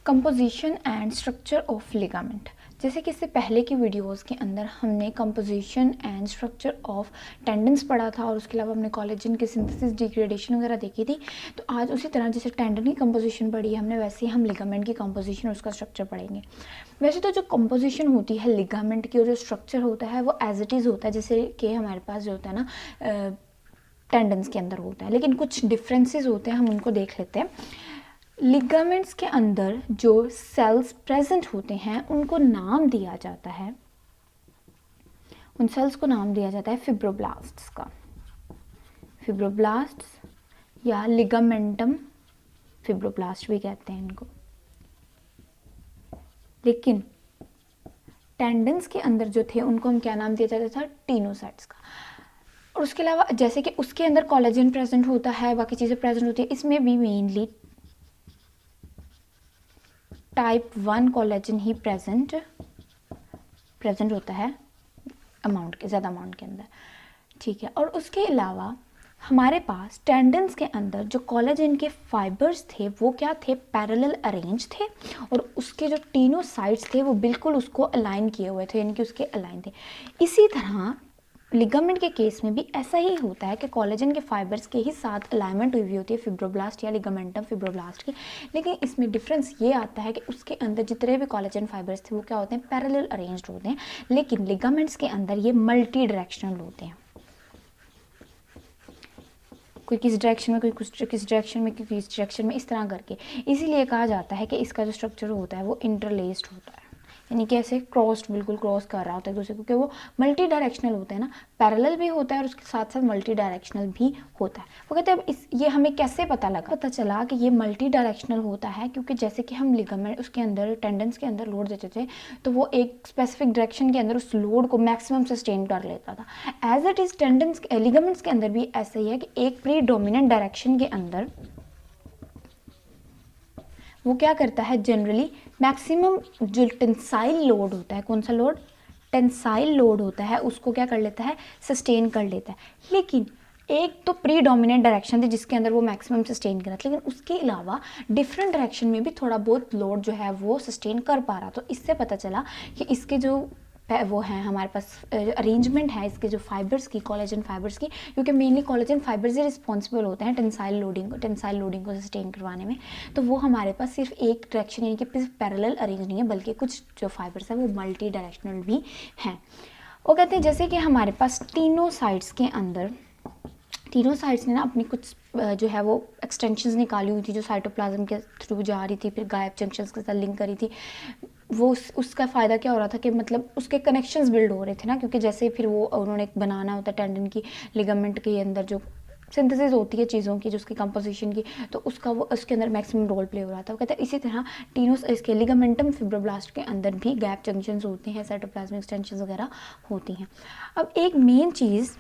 Composition and structure of ligament. जैसे कि इससे पहले की वीडियोस के अंदर हमने composition and structure of tendons पढ़ा था और उसके अलावा हमने कोलेजन की सिंथेसिस, डिग्रेडेशन वगैरह देखी थी। तो आज उसी तरह जैसे टेंडन की कंपोजिशन पढ़ी हमने, वैसे ही हम लिगामेंट की कंपोजिशन और उसका स्ट्रक्चर पढ़ेंगे। वैसे तो जो कंपोजिशन होती है लिगामेंट की और जो स्ट्रक्चर होता है वो एज इट इज़ होता है, जैसे कि हमारे पास जो होता है ना टेंडन्स के अंदर होता है, लेकिन कुछ डिफरेंसेस होते हैं, हम उनको देख लेते हैं। लिगामेंट्स के अंदर जो सेल्स प्रेजेंट होते हैं उनको नाम दिया जाता है, उन सेल्स को नाम दिया जाता है फिब्रोब्लास्ट्स का, फिब्रोब्लास्ट्स या लिगामेंटम फिब्रोब्लास्ट भी कहते हैं इनको। लेकिन टेंडन्स के अंदर जो थे उनको हम क्या नाम दिया जाता था, टीनोसाइट्स का। और उसके अलावा जैसे कि उसके अंदर कोलेजन प्रेजेंट होता है, बाकी चीज़ें प्रेजेंट होती है, इसमें भी मेनली टाइप 1 कोलेजन ही प्रेजेंट होता है अमाउंट के, ज़्यादा अमाउंट के अंदर, ठीक है। और उसके अलावा हमारे पास टेंडन्स के अंदर जो कोलेजन के फाइबर्स थे वो क्या थे, पैरेलल अरेंज थे, और उसके जो टीनोसाइट्स थे वो बिल्कुल उसको अलाइन किए हुए थे, यानी कि उसके अलाइन थे। इसी तरह लिगामेंट के केस में भी ऐसा ही होता है कि कोलेजन के फाइबर्स के ही साथ अलाइनमेंट हुई होती है फिब्रोब्लास्ट या लिगामेंटम फिब्रोब्लास्ट की, लेकिन इसमें डिफरेंस ये आता है कि उसके अंदर जितने भी कोलेजन फाइबर्स थे वो क्या होते हैं, पैरेलल अरेंज्ड होते हैं, लेकिन लिगामेंट्स के अंदर ये मल्टी डायरेक्शनल होते हैं, कोई किस डायरेक्शन में, कोई किस डायरेक्शन में, कोई किस डायरेक्शन में, इस तरह करके। इसीलिए कहा जाता है कि इसका जो स्ट्रक्चर होता है वो इंटरलेस्ड होता है, यानी कि ऐसे क्रॉस्ड, बिल्कुल क्रॉस कर रहा होता है दूसरे को, क्योंकि वो मल्टी डायरेक्शनल होता है ना, पैरेलल भी होता है और उसके साथ साथ मल्टी डायरेक्शनल भी होता है। वो कहते हैं अब ये हमें कैसे पता चला कि ये मल्टी डायरेक्शनल होता है, क्योंकि जैसे कि हम लिगामेंट उसके अंदर टेंडन्स के अंदर लोड देते थे तो वो एक स्पेसिफिक डायरेक्शन के अंदर उस लोड को मैक्सिमम सस्टेन कर लेता था। As it is tendons ligaments के अंदर भी ऐसा ही है कि एक प्री डोमिनेंट डायरेक्शन के अंदर वो क्या करता है, जनरली मैक्सिमम जो टेंसाइल लोड होता है, कौन सा लोड, टेंसाइल लोड होता है, उसको क्या कर लेता है, सस्टेन कर लेता है। लेकिन एक तो प्री डोमिनेंट डायरेक्शन थी जिसके अंदर वो मैक्सिमम सस्टेन कर रहा था, लेकिन उसके अलावा डिफरेंट डायरेक्शन में भी थोड़ा बहुत लोड जो है वो सस्टेन कर पा रहा। तो इससे पता चला कि इसके जो वो है हमारे पास अरेंजमेंट है इसके जो फाइबर्स की, कोलेजन फाइबर्स की, क्योंकि मेनली कोलेजन फाइबर्स ही रिस्पॉन्सिबल होते हैं टेंसाइल लोडिंग को सस्टेन करवाने में। तो वो हमारे पास सिर्फ एक डायरेक्शन यानी कि पैरेलल अरेंज नहीं है, बल्कि कुछ जो फाइबर्स है वो मल्टी डायरेक्शनल भी हैं। वो कहते हैं जैसे कि हमारे पास टीनोसाइट्स के अंदर, टीनोसाइट्स ने ना अपनी कुछ जो है वो एक्सटेंशंस निकाली हुई थी जो साइटोप्लाज्म के थ्रू जा रही थी, फिर गायब जंक्शंस के साथ लिंक करी थी। वो उसका फ़ायदा क्या हो रहा था कि मतलब उसके कनेक्शंस बिल्ड हो रहे थे ना, क्योंकि जैसे फिर वो उन्होंने बनाना होता है टेंडन की, लिगामेंट के अंदर जो सिंथेसिस होती है चीज़ों की, जो उसकी कंपोजिशन की, तो उसका वो उसके अंदर मैक्सिमम रोल प्ले हो रहा था। वो कहते हैं इसी तरह इसके लिगामेंटम फिब्रोब्लास्ट के अंदर भी गैप जंक्शंस होते हैं, साइटोप्लाज्मिक एक्सटेंशंस वगैरह होती हैं। अब एक मेन चीज़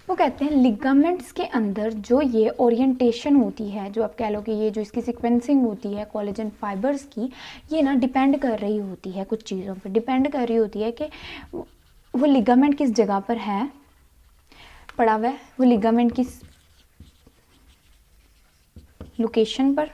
वो कहते हैं लिगामेंट्स के अंदर जो ये ओरिएंटेशन होती है, जो आप कह लो कि ये जो इसकी सीक्वेंसिंग होती है कोलेजन फाइबर्स की, ये ना डिपेंड कर रही होती है, कुछ चीज़ों पर डिपेंड कर रही होती है कि वो लिगामेंट किस जगह पर है पड़ा हुआ है, वो लिगामेंट किस लोकेशन पर,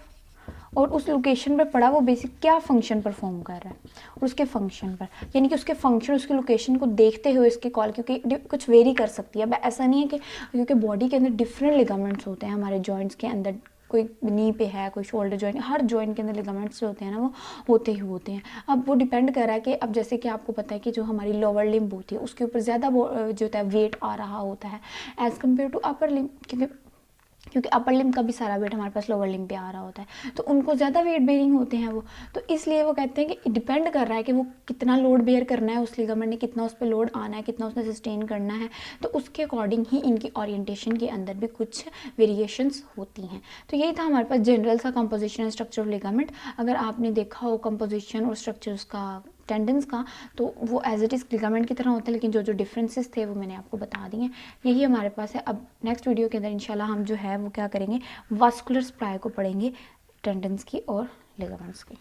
और उस लोकेशन पर पड़ा वो बेसिक क्या फंक्शन परफॉर्म कर रहा है, और उसके फंक्शन पर, यानी कि उसके फंक्शन, उसकी लोकेशन को देखते हुए इसकी कॉल, क्योंकि कुछ वेरी कर सकती है। अब ऐसा नहीं है कि, क्योंकि बॉडी के अंदर डिफरेंट लिगामेंट्स होते हैं, हमारे जॉइंट्स के अंदर कोई नी पे है, कोई शोल्डर जॉइंट, हर जॉइंट के अंदर लिगामेंट्स जो होते हैं ना वो होते ही होते हैं। अब वो डिपेंड कर रहा है कि अब जैसे कि आपको पता है कि जो हमारी लोअर लिम्ब होती है उसके ऊपर ज़्यादा जो होता है वेट आ रहा होता है as compare to upper limb, क्योंकि अपर लिम्ब का भी सारा वेट हमारे पास लोअर लिम्ब पे आ रहा होता है, तो उनको ज़्यादा वेट बेयरिंग होते हैं वो। तो इसलिए वो कहते हैं कि डिपेंड कर रहा है कि वो कितना लोड बेयर करना है, उस लिगामेंट ने कितना उस पर लोड आना है, कितना उसने सस्टेन करना है, तो उसके अकॉर्डिंग ही इनकी ओरिएंटेशन के अंदर भी कुछ वेरिएशंस होती हैं। तो यही था हमारे पास जनरल सा composition and structure of ligament. अगर आपने देखा हो कंपोजिशन और स्ट्रक्चर्स का टेंडन्स का, तो वो एज इट इज़ लिगामेंट की तरह होता है, लेकिन जो जो डिफरेंसेस थे वो मैंने आपको बता दिए। यही हमारे पास है। अब नेक्स्ट वीडियो के अंदर इंशाल्लाह हम जो है वो क्या करेंगे, वास्कुलर सप्लाई को पढ़ेंगे, टेंडन्स की और लिगामेंट्स की।